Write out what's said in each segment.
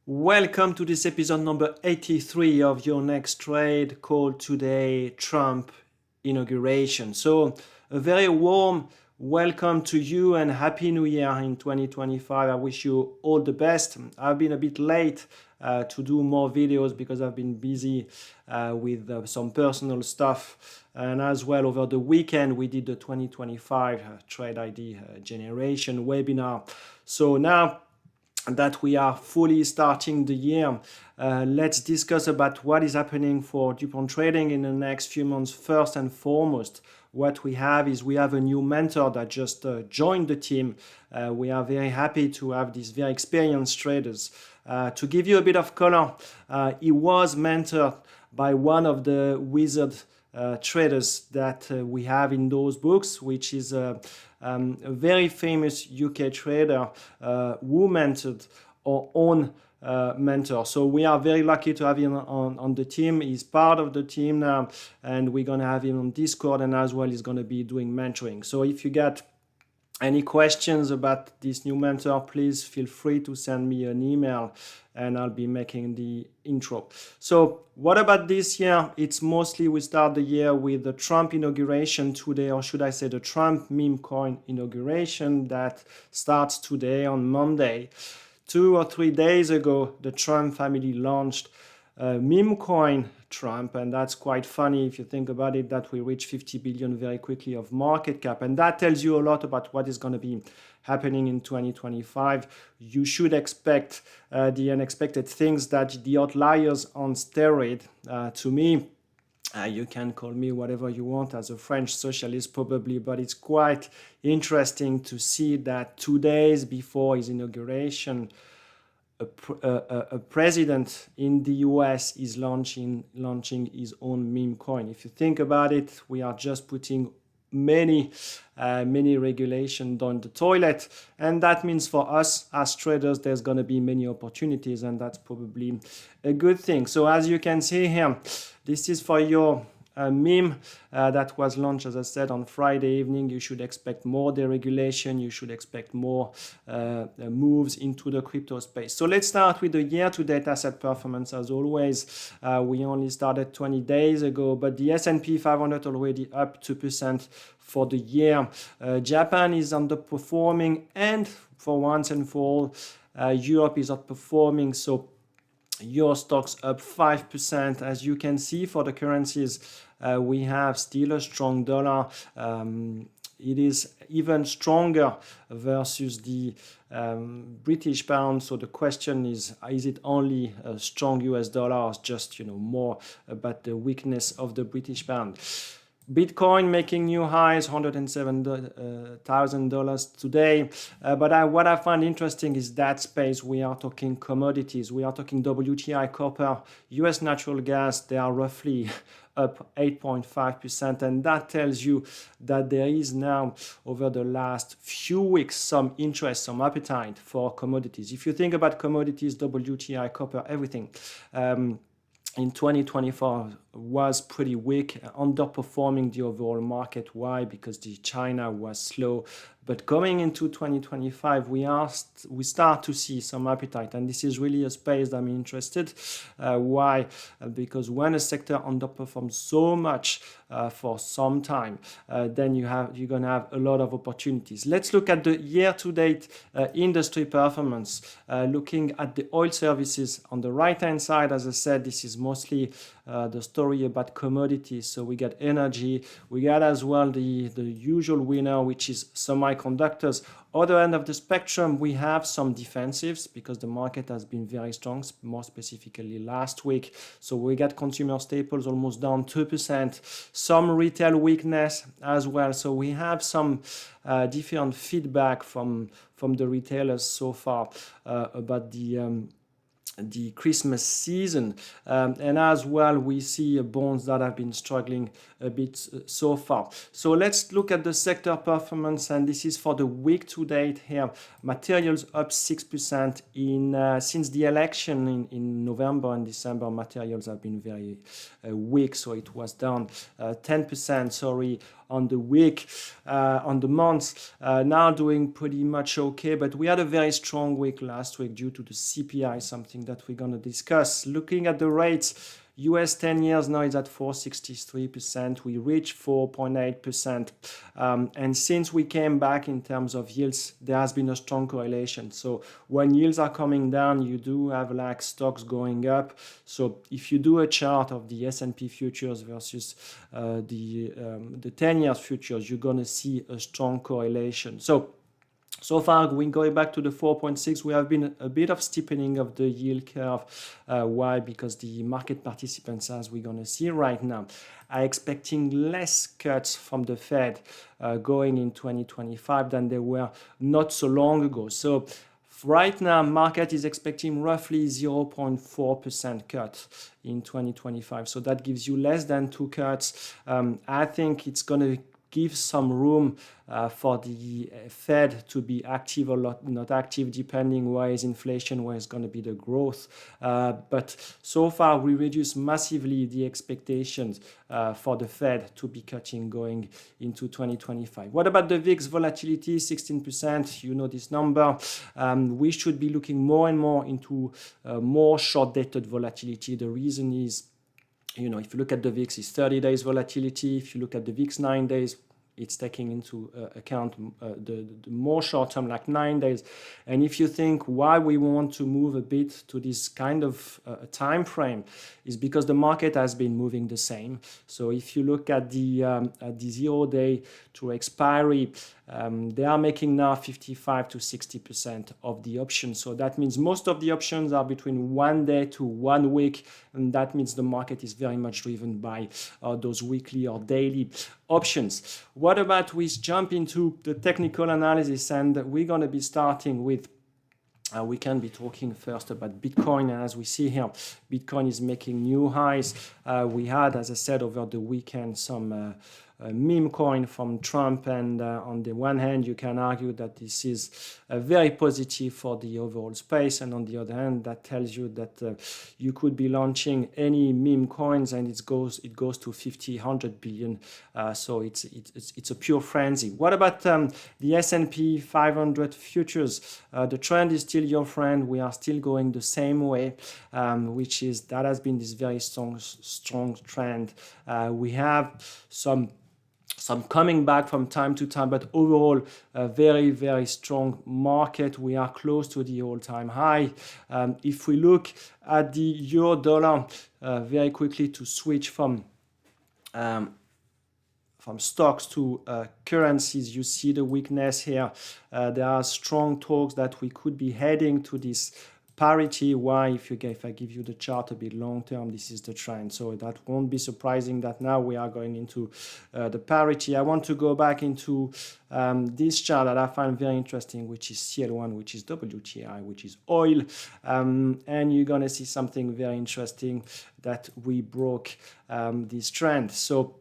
Welcome to this episode number 83 of your Next Trade, called today Trump Inauguration. So a very warm welcome to you and Happy New Year in 2025. I wish you all the best. I've been a bit late to do more videos because I've been busy with some personal stuff. And as well, over the weekend, we did the 2025 Trade ID Generation webinar. So now that we are fully starting the year, let's discuss about what is happening for Dupont Trading in the next few months. First and foremost, what we have a new mentor that just joined the team. We are very happy to have these very experienced traders. To give you a bit of color, he was mentored by one of the wizard traders that we have in those books, which is a very famous UK trader who mentored our own mentor. So we are very lucky to have him on the team. He's part of the team now, and we're going to have him on Discord, and as well he's going to be doing mentoring. So if you get any questions about this new mentor, please feel free to send me an email and I'll be making the intro. So what about this year? It's mostly we start the year with the Trump inauguration today, or should I say the Trump meme coin inauguration that starts today on Monday. 2 or 3 days ago, the Trump family launched meme coin Trump, and that's quite funny if you think about it, that we reach 50 billion very quickly of market cap, and that tells you a lot about what is going to be happening in 2025. You should expect the unexpected things, that the outliers on steroid. To me, you can call me whatever you want as a French socialist probably, but it's quite interesting to see that 2 days before his inauguration, a president in the US is launching his own meme coin. If you think about it, we are just putting many regulations down the toilet, and that means for us as traders there's going to be many opportunities, and that's probably a good thing. So as you can see here, this is for your meme that was launched, as I said, on Friday evening. You should expect more deregulation. You should expect more moves into the crypto space. So let's start with the year-to-date asset performance. As always, we only started 20 days ago, but the S&P 500 already up 2% for the year. Japan is underperforming, and for once and for all, Europe is outperforming. So your stocks up 5%. As you can see, for the currencies, we have still a strong dollar. It is even stronger versus the British pound. So the question is it only a strong US dollar, or just more about the weakness of the British pound? Bitcoin making new highs, $107,000 today. But what I find interesting is that space. We are talking commodities. We are talking WTI, copper, US natural gas. They are roughly up 8.5%. And that tells you that there is now, over the last few weeks, some interest, some appetite for commodities. If you think about commodities, WTI, copper, everything, in 2024 was pretty weak, underperforming the overall market. Why? Because the China was slow. But going into 2025, we start to see some appetite, and this is really a space that I'm interested. Why? Because when a sector underperforms so much for some time, then you're going to have a lot of opportunities. Let's look at the year-to-date industry performance. Looking at the oil services on the right-hand side, as I said, this is mostly the story about commodities. So we got energy, we got as well the usual winner, which is semiconductors. Other end of the spectrum, we have some defensives because the market has been very strong, more specifically last week. So we got consumer staples almost down 2%, some retail weakness as well. So we have some different feedback from the retailers so far about the Christmas season, and as well we see bonds that have been struggling a bit so far. So let's look at the sector performance, and this is for the week to date here. Materials up 6% since the election in November and December. Materials have been very weak, so it was down 10% on the week, on the months, now doing pretty much okay, but we had a very strong week last week due to the CPI, something something that we're going to discuss. Looking at the rates, US 10 years now is at 4.63%. We reached 4.8%. And since we came back in terms of yields, there has been a strong correlation. So when yields are coming down, you do have like stocks going up. So if you do a chart of the S&P futures versus the 10 years futures, you're going to see a strong correlation. So far, when going back to the 4.6, we have been a bit of steepening of the yield curve. Why? Because the market participants, as we're going to see right now, are expecting less cuts from the Fed going in 2025 than they were not so long ago. So right now, market is expecting roughly 0.4% cut in 2025. So that gives you less than 2 cuts. I think it's going to give some room for the Fed to be active or not active, depending where is inflation, where is going to be the growth. But so far, we reduced massively the expectations for the Fed to be cutting going into 2025. What about the VIX volatility? 16%. You know this number. We should be looking more and more into more short-dated volatility. The reason is, if you look at the VIX, it's 30 days volatility. If you look at the VIX 9 days, it's taking into account the more short-term, like 9 days. And if you think why we want to move a bit to this kind of time frame, is because the market has been moving the same. So if you look at the 0 day to expiry, they are making now 55 to 60% of the options. So that means most of the options are between 1 day to 1 week. And that means the market is very much driven by those weekly or daily options. What about we jump into the technical analysis, and we're going to be starting with we can be talking first about Bitcoin. As we see here, Bitcoin is making new highs. We had, as I said, over the weekend, some meme coin from Trump, and on the one hand you can argue that this is very positive for the overall space, and on the other hand that tells you that you could be launching any meme coins and it goes to 50, 100 billion. So it's a pure frenzy. What about the S&P 500 futures? The trend is still your friend. We are still going the same way, which is that has been this very strong trend. We have some coming back from time to time, but overall a very, very strong market. We are close to the all-time high. If we look at the euro dollar, very quickly to switch from stocks to currencies, you see the weakness here. There are strong talks that we could be heading to this parity. Why? If I give you the chart a bit long term, this is the trend. So that won't be surprising that now we are going into the parity. I want to go back into this chart that I find very interesting, which is CL1, which is WTI, which is oil. And you're going to see something very interesting, that we broke this trend. So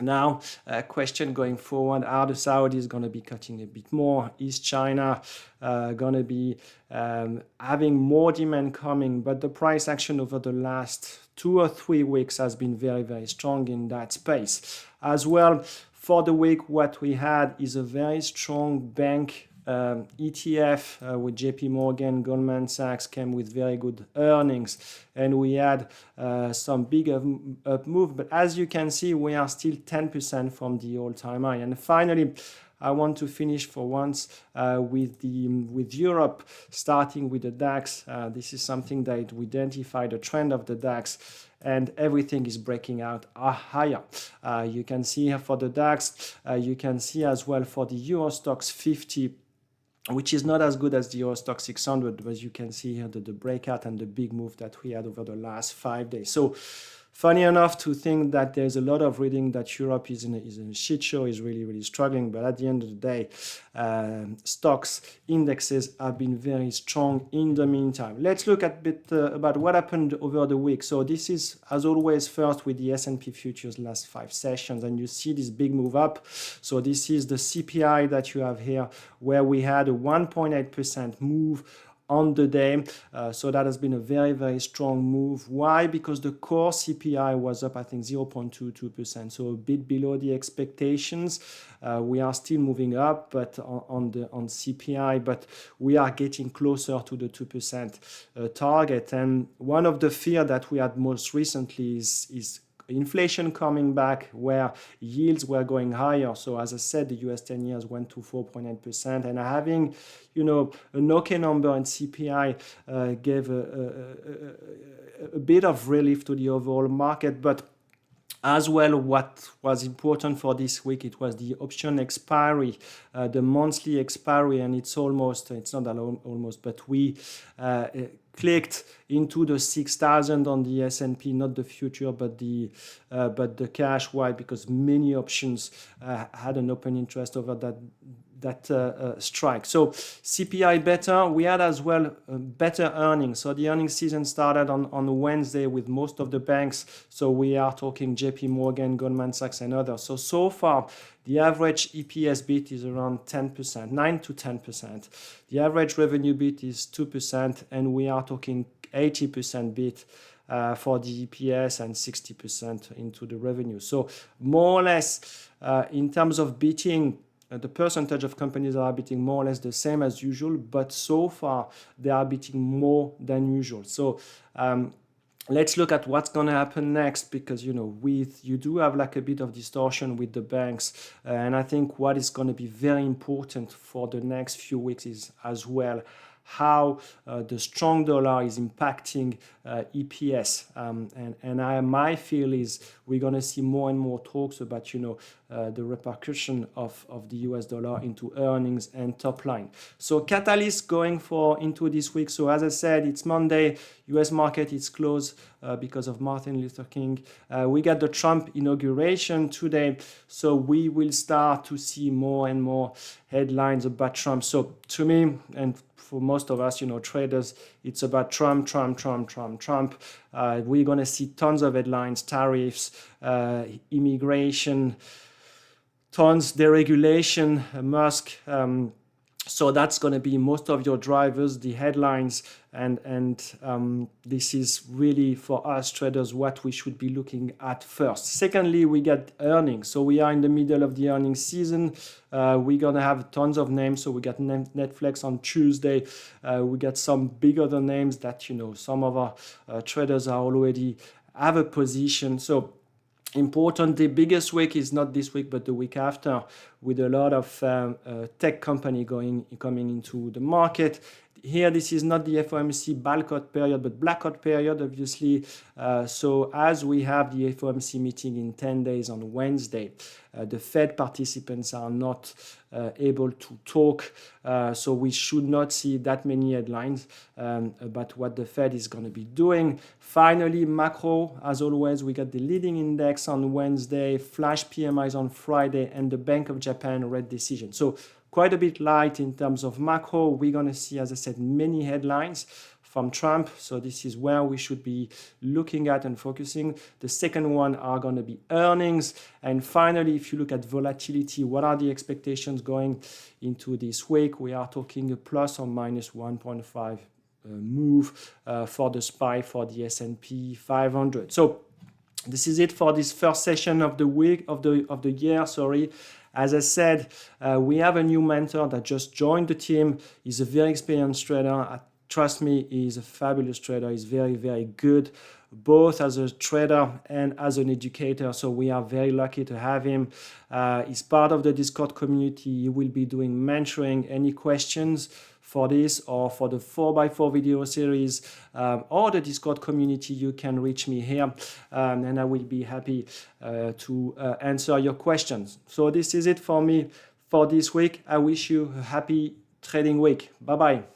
now, a question going forward, are the Saudis going to be cutting a bit more? Is China going to be having more demand coming? But the price action over the last 2 or 3 weeks has been very, very strong in that space. As well, for the week, what we had is a very strong bank ETF with JP Morgan, Goldman Sachs came with very good earnings, and we had some big up move. But as you can see, we are still 10% from the all-time high. And finally, I want to finish for once with Europe, starting with the DAX. This is something that we identify the trend of the DAX, and everything is breaking out higher. You can see here for the DAX, you can see as well for the Euro Stoxx 50, which is not as good as the Euro Stoxx 600, but you can see here the breakout and the big move that we had over the last 5 days. So funny enough to think that there's a lot of reading that Europe is in a shit show, is really, really struggling. But at the end of the day, stocks, indexes have been very strong in the meantime. Let's look at a bit about what happened over the week. So this is, as always, first with the S&P futures last 5 sessions, and you see this big move up. So this is the CPI that you have here, where we had a 1.8% move on the day. So that has been a very, very strong move. Why? Because the core CPI was up, I think, 0.22%, so a bit below the expectations. We are still moving up, but on CPI, but we are getting closer to the 2% target. And one of the fear that we had most recently is inflation coming back, where yields were going higher. So as I said, the US 10 years went to 4.8%, and having, an okay number in CPI gave a bit of relief to the overall market. But as well, what was important for this week, it was the option expiry, the monthly expiry, and it's not almost, but we clicked into the 6,000 on the S&P, not the future, but the cash. Why? Because many options had an open interest over that strike. So CPI better. We had as well better earnings. So the earnings season started on Wednesday with most of the banks. So we are talking JP Morgan, Goldman Sachs, and others. So far, the average EPS beat is around 10%, 9 to 10%. The average revenue beat is 2%, and we are talking 80% beat for the EPS and 60% into the revenue. So more or less, in terms of beating, the percentage of companies that are beating more or less the same as usual, but so far they are beating more than usual. So let's look at what's going to happen next, because you do have like a bit of distortion with the banks, and I think what is going to be very important for the next few weeks is as well how the strong dollar is impacting EPS. And my feel is we're going to see more and more talks about, the repercussion of the US dollar into earnings and top line. So catalyst going into this week. So as I said, it's Monday. US market is closed because of Martin Luther King. We got the Trump inauguration today. So we will start to see more and more headlines about Trump. So to me, and for most of us, traders, it's about Trump. We're going to see tons of headlines, tariffs, immigration, tons, deregulation, Musk. So that's going to be most of your drivers, the headlines, and this is really for us traders what we should be looking at first. Secondly, we get earnings. So we are in the middle of the earnings season. We're going to have tons of names. So we got Netflix on Tuesday. We got some big other names that, some of our traders are already have a position. So important, the biggest week is not this week, but the week after, with a lot of tech company coming into the market. Here, this is not the FOMC blackout period, but blackout period, obviously. So as we have the FOMC meeting in 10 days on Wednesday, the Fed participants are not able to talk. So we should not see that many headlines about what the Fed is going to be doing. Finally, macro, as always, we got the leading index on Wednesday, flash PMIs on Friday, and the Bank of Japan rate decision. So quite a bit light in terms of macro. We're going to see, as I said, many headlines from Trump. So this is where we should be looking at and focusing. The second one are going to be earnings. And finally, if you look at volatility, what are the expectations going into this week? We are talking a plus or minus 1.5 move for the SPY for the S&P 500. So this is it for this first session of the week of the year. As I said, we have a new mentor that just joined the team. He's a very experienced trader. Trust me, he's a fabulous trader. He's very, very good, both as a trader and as an educator. So we are very lucky to have him. He's part of the Discord community. He will be doing mentoring. Any questions for this or for the 4x4 video series or the Discord community, you can reach me here and I will be happy to answer your questions. So this is it for me for this week. I wish you a happy trading week. Bye-bye.